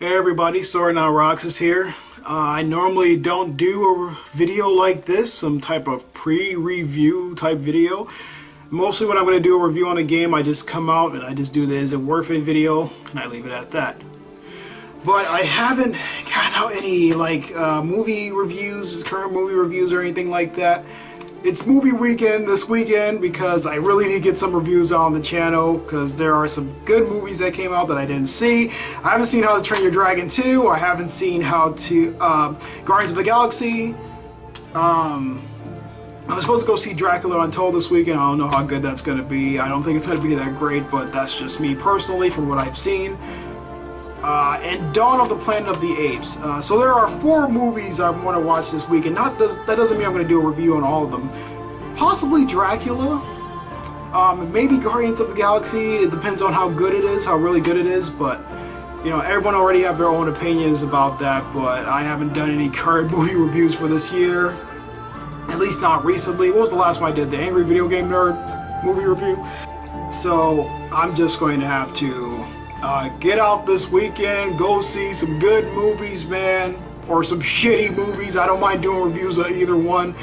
Hey everybody, SoranotRoxas here. I normally don't do a video like this, some type of pre-review type video. Mostly when I'm going to do a review on a game, I just come out and I just do the is it worth it video, and I leave it at that. But I haven't gotten out any movie reviews, current movie reviews or anything like that. It's movie weekend this weekend because I really need to get some reviews on the channel because there are some good movies that came out that I didn't see. I haven't seen How to Train Your Dragon 2. I haven't seen Guardians of the Galaxy. I was supposed to go see Dracula Untold this weekend. I don't know how good that's going to be. I don't think it's going to be that great, but that's just me personally from what I've seen. And Dawn of the Planet of the Apes. So there are 4 movies I want to watch this weekend. That doesn't mean I'm going to do a review on all of them. Possibly Dracula. Maybe Guardians of the Galaxy. It depends on how good it is, how really good it is. But, you know, everyone already have their own opinions about that. But I haven't done any current movie reviews for this year. At least not recently. What was the last one I did? The Angry Video Game Nerd movie review. So I'm just going to have to get out this weekend, go see some good movies, man, or some shitty movies. I don't mind doing reviews of either one.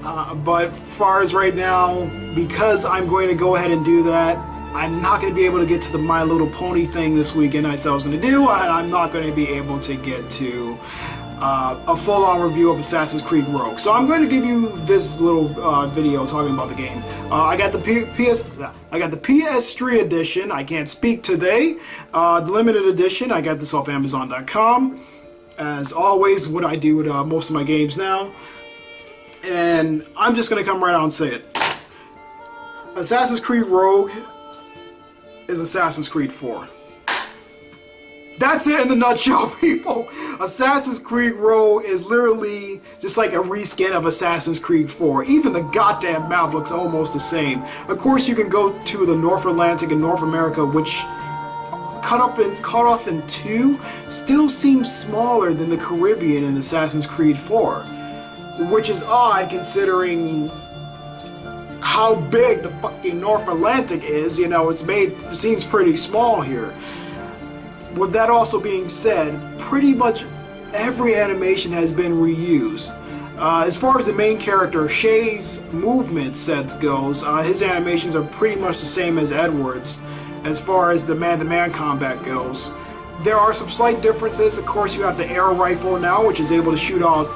But as far as right now, because I'm going to go ahead and do that, I'm not going to be able to get to the My Little Pony thing this weekend I said I was going to do, and I'm not going to be able to get to a full-on review of Assassin's Creed Rogue. So I'm going to give you this little video talking about the game. I got the PS3 edition. I can't speak today. The limited edition. I got this off Amazon.com. As always, what I do with most of my games now. And I'm just going to come right out and say it. Assassin's Creed Rogue is Assassin's Creed 4. That's it in the nutshell, people. Assassin's Creed Rogue is literally just like a reskin of Assassin's Creed 4. Even the goddamn map looks almost the same. Of course, you can go to the North Atlantic and North America, which cut off in 2, still seems smaller than the Caribbean in Assassin's Creed 4. Which is odd considering how big the fucking North Atlantic is. You know, it seems pretty small here. With that also being said, pretty much every animation has been reused. As far as the main character, Shay's movement set goes, his animations are pretty much the same as Edward's. As far as the man-to-man combat goes, there are some slight differences. Of course, you have the air rifle now, which is able to shoot out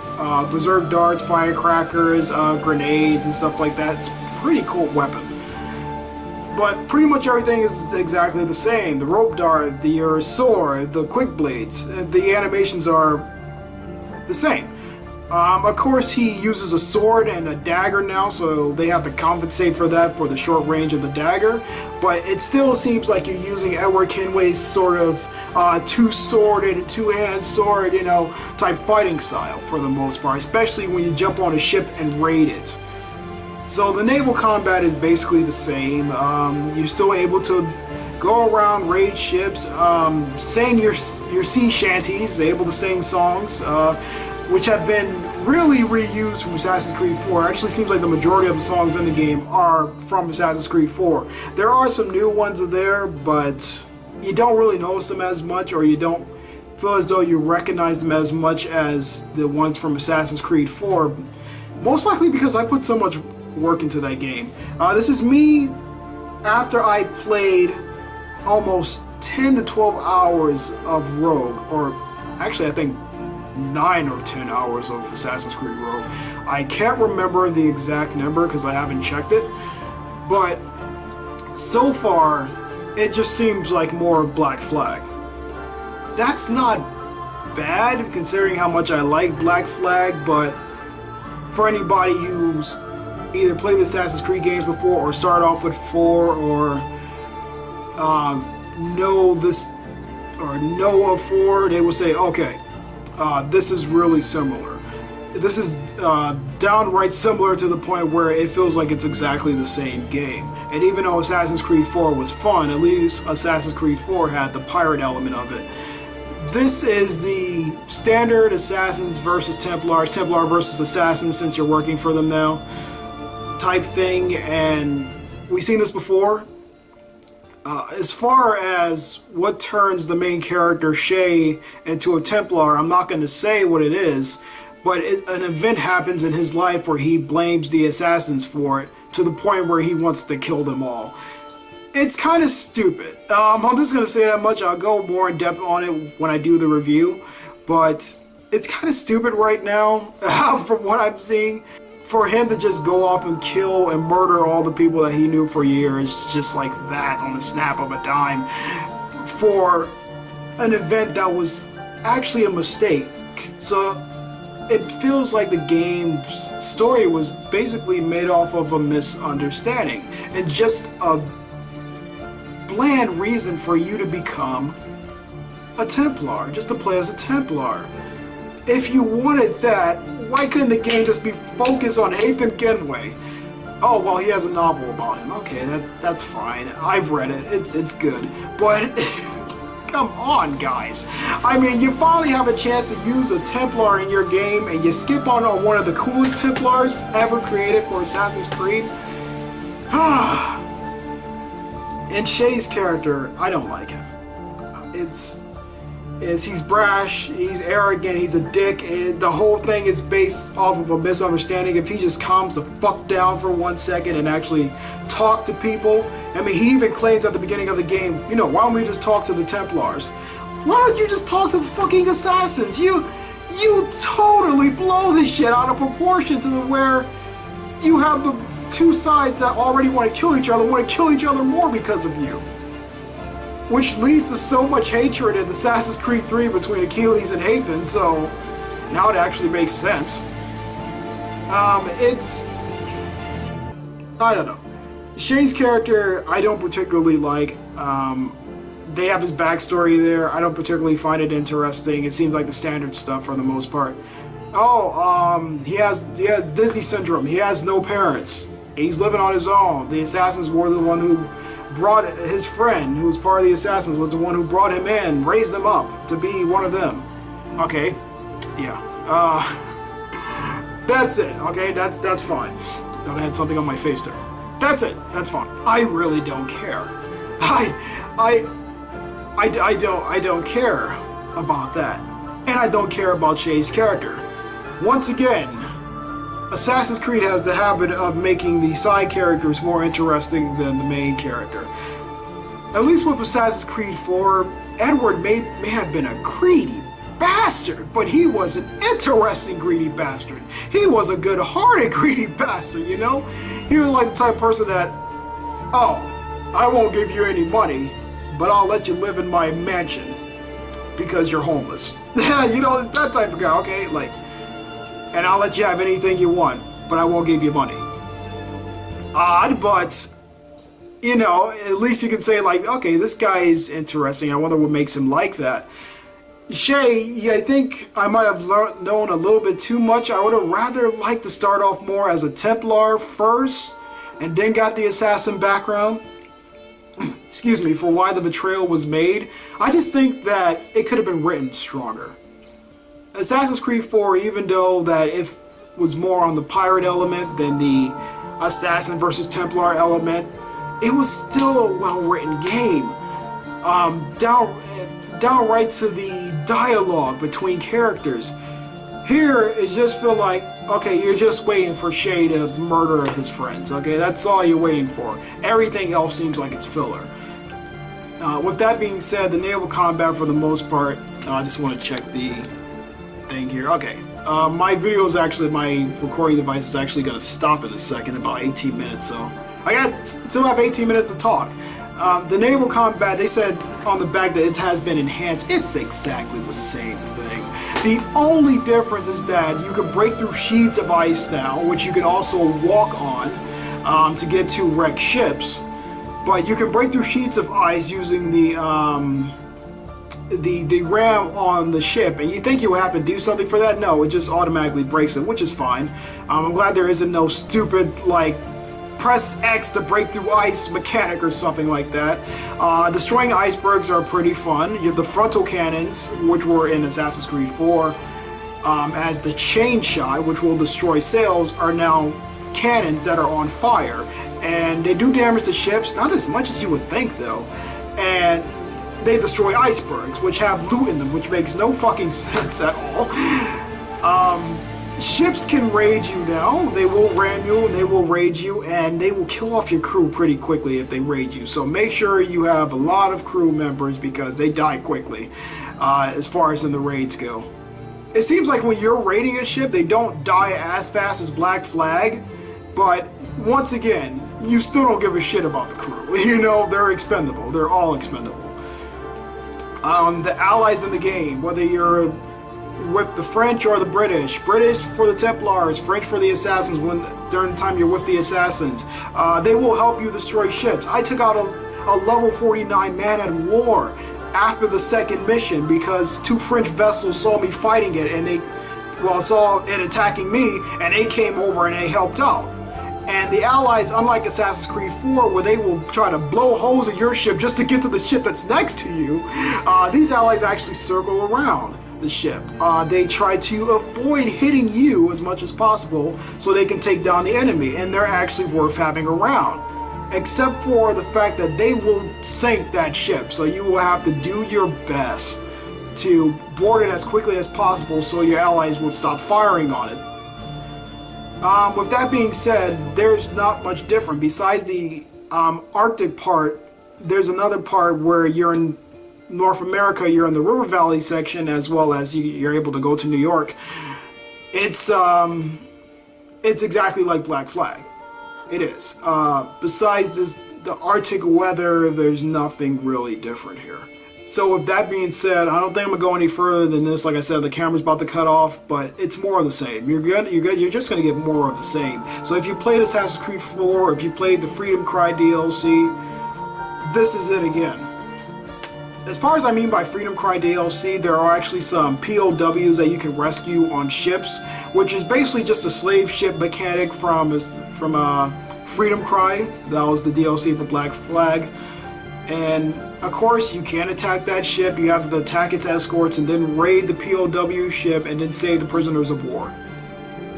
berserk darts, firecrackers, grenades, and stuff like that. It's a pretty cool weapon. But pretty much everything is exactly the same. The rope dart, the sword, the quick blades, the animations are the same. Of course, he uses a sword and a dagger now, so they have to compensate for that for the short range of the dagger. But it still seems like you're using Edward Kenway's sort of two-sworded, two-hand sword, you know, type fighting style for the most part, especially when you jump on a ship and raid it. So the naval combat is basically the same. You're still able to go around, raid ships, sing your sea shanties, able to sing songs, which have been really reused from Assassin's Creed 4. It actually seems like the majority of the songs in the game are from Assassin's Creed 4. There are some new ones there, but you don't really notice them as much, or you don't feel as though you recognize them as much as the ones from Assassin's Creed 4. Most likely because I put so much work into that game. This is me after I played almost 10 to 12 hours of Rogue, or actually I think 9 or 10 hours of Assassin's Creed Rogue. I can't remember the exact number because I haven't checked it, but so far it just seems like more of Black Flag. That's not bad considering how much I like Black Flag, but for anybody who's either played the Assassin's Creed games before or start off with 4 or know of 4, they will say, okay, this is really similar. This is downright similar to the point where it feels like it's exactly the same game. And even though Assassin's Creed 4 was fun, at least Assassin's Creed 4 had the pirate element of it. This is the standard Assassins versus Templars, Templar versus Assassins since you're working for them now type thing, and we've seen this before. As far as what turns the main character Shay into a Templar, I'm not going to say what it is, but an event happens in his life where he blames the assassins for it to the point where he wants to kill them all. It's kind of stupid. I'm just going to say that much. I'll go more in depth on it when I do the review, but it's kind of stupid right now from what I'm seeing. For him to just go off and kill and murder all the people that he knew for years, just like that, on the snap of a dime, for an event that was actually a mistake. So it feels like the game's story was basically made off of a misunderstanding and just a bland reason for you to become a Templar, just to play as a Templar. If you wanted that, why couldn't the game just be focused on Haytham Kenway? Oh, well, he has a novel about him. Okay, that's fine. I've read it. It's good. But, come on, guys. I mean, you finally have a chance to use a Templar in your game, and you skip on one of the coolest Templars ever created for Assassin's Creed. And Shay's character, I don't like him. He's brash, he's arrogant, he's a dick, and the whole thing is based off of a misunderstanding. If he just calms the fuck down for 1 second and actually talk to people. I mean, he even claims at the beginning of the game, you know, why don't we just talk to the Templars? Why don't you just talk to the fucking assassins? You totally blow this shit out of proportion to where you have the two sides that already want to kill each other more because of you. Which leads to so much hatred in Assassin's Creed 3 between Achilles and Haytham, so now it actually makes sense. I don't know. Shay's character, I don't particularly like. They have his backstory there. I don't particularly find it interesting. It seems like the standard stuff for the most part. Oh, he has Disney syndrome. He has no parents. He's living on his own. The assassins were the one who brought his friend, who was part of the assassins, was the one who brought him in, raised him up to be one of them. Okay, yeah. That's it. Okay, that's fine. Thought I had something on my face there. That's it. That's fine. I really don't care. I don't care about that, and I don't care about Shay's character. Once again, Assassin's Creed has the habit of making the side characters more interesting than the main character. At least with Assassin's Creed 4, Edward may have been a greedy bastard, but he was an interesting greedy bastard. He was a good-hearted greedy bastard, you know? He was like the type of person that, oh, I won't give you any money, but I'll let you live in my mansion because you're homeless. You know, it's that type of guy, okay? Like, and I'll let you have anything you want, but I won't give you money. Odd, but, you know, at least you can say, like, okay, this guy is interesting. I wonder what makes him like that. Shay, yeah, I think I might have known a little bit too much. I would have rather liked to start off more as a Templar first, and then got the assassin background. Excuse me, for why the betrayal was made. I just think that it could have been written stronger. Assassin's Creed 4, even though that it was more on the pirate element than the assassin versus Templar element, it was still a well-written game. Downright to the dialogue between characters. Here, it just feel like, okay, you're just waiting for Shay to murder his friends, okay? That's all you're waiting for. Everything else seems like it's filler. With that being said, the naval combat, for the most part, I just want to check the thing here. Okay, my video is actually, my recording device is actually going to stop in a second, about 18 minutes, so I still have 18 minutes to talk. The naval combat, they said on the back that it has been enhanced. It's exactly the same thing. The only difference is that you can break through sheets of ice now, which you can also walk on to get to wrecked ships. But you can break through sheets of ice using the ram on the ship, and you think you will have to do something for that? No, it just automatically breaks it, which is fine. I'm glad there isn't no stupid, like, press X to break through ice mechanic or something like that. Destroying icebergs are pretty fun. You have the frontal cannons, which were in Assassin's Creed 4, as the chain shot, which will destroy sails, are now cannons that are on fire. and they do damage to ships, not as much as you would think though, and they destroy icebergs, which have loot in them, which makes no fucking sense at all. Ships can raid you now. They will ram you, and they will raid you, and they will kill off your crew pretty quickly if they raid you. So make sure you have a lot of crew members because they die quickly as far as in the raids go. It seems like when you're raiding a ship, they don't die as fast as Black Flag, but once again, you still don't give a shit about the crew. You know, they're expendable. They're all expendable. The allies in the game, whether you're with the French or the British for the Templars, French for the Assassins, during the time you're with the Assassins, they will help you destroy ships. I took out a level 49 man-at-war after the second mission because 2 French vessels saw me fighting it, and saw it attacking me, and they came over and they helped out. And the allies, unlike Assassin's Creed 4, where they will try to blow holes in your ship just to get to the ship that's next to you, these allies actually circle around the ship. They try to avoid hitting you as much as possible so they can take down the enemy, and they're actually worth having around. Except for the fact that they will sink that ship, so you will have to do your best to board it as quickly as possible so your allies would stop firing on it. With that being said, there's not much different. Besides the Arctic part, there's another part where you're in North America, you're in the River Valley section, as well as you're able to go to New York. It's exactly like Black Flag. It is. Besides the Arctic weather, there's nothing really different here. So with that being said, I don't think I'm gonna go any further than this. Like I said, the camera's about to cut off, but it's more of the same. You're just gonna get more of the same. So if you played Assassin's Creed 4, or if you played the Freedom Cry DLC, this is it again. As far as I mean by Freedom Cry DLC, there are actually some POWs that you can rescue on ships, which is basically just a slave ship mechanic from Freedom Cry. That was the DLC for Black Flag. And of course, you can attack that ship. You have to attack its escorts and then raid the POW ship and then save the prisoners of war.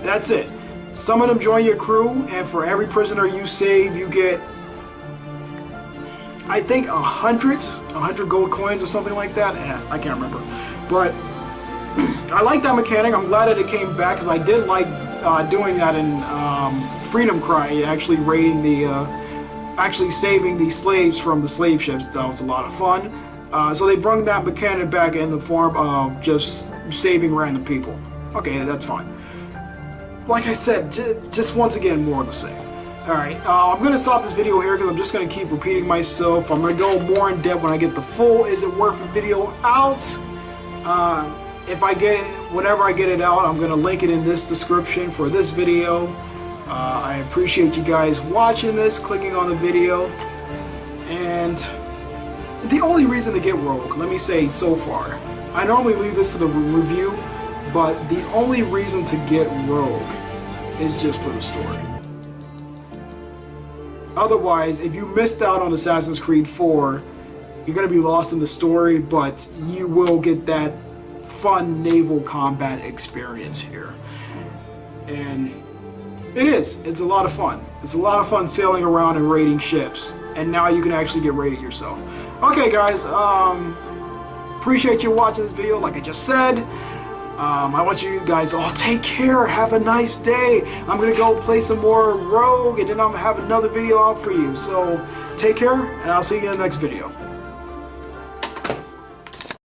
That's it. Some of them join your crew, and for every prisoner you save, you get, I think, 100 gold coins or something like that. I can't remember. But I like that mechanic. I'm glad that it came back because I did like doing that in Freedom Cry, actually raiding actually saving the slaves from the slave ships. That was a lot of fun. So they brought that mechanic back in the form of just saving random people. Okay, that's fine. Like I said, just once again, more of the same. Alright, I'm going to stop this video here because I'm just going to keep repeating myself. I'm going to go more in depth when I get the full Is It Worth It video out. If I get it, whenever I get it out, I'm going to link it in this description for this video. I appreciate you guys watching this, clicking on the video, and the only reason to get Rogue, let me say so far, I normally leave this to the review, but the only reason to get Rogue is just for the story. Otherwise, if you missed out on Assassin's Creed 4, you're going to be lost in the story, but you will get that fun naval combat experience here. And it's a lot of fun. It's a lot of fun sailing around and raiding ships. And now you can actually get raided yourself. Okay guys, appreciate you watching this video like I just said. I want you guys all take care, have a nice day. I'm gonna go play some more Rogue and then I'm gonna have another video out for you. So take care and I'll see you in the next video.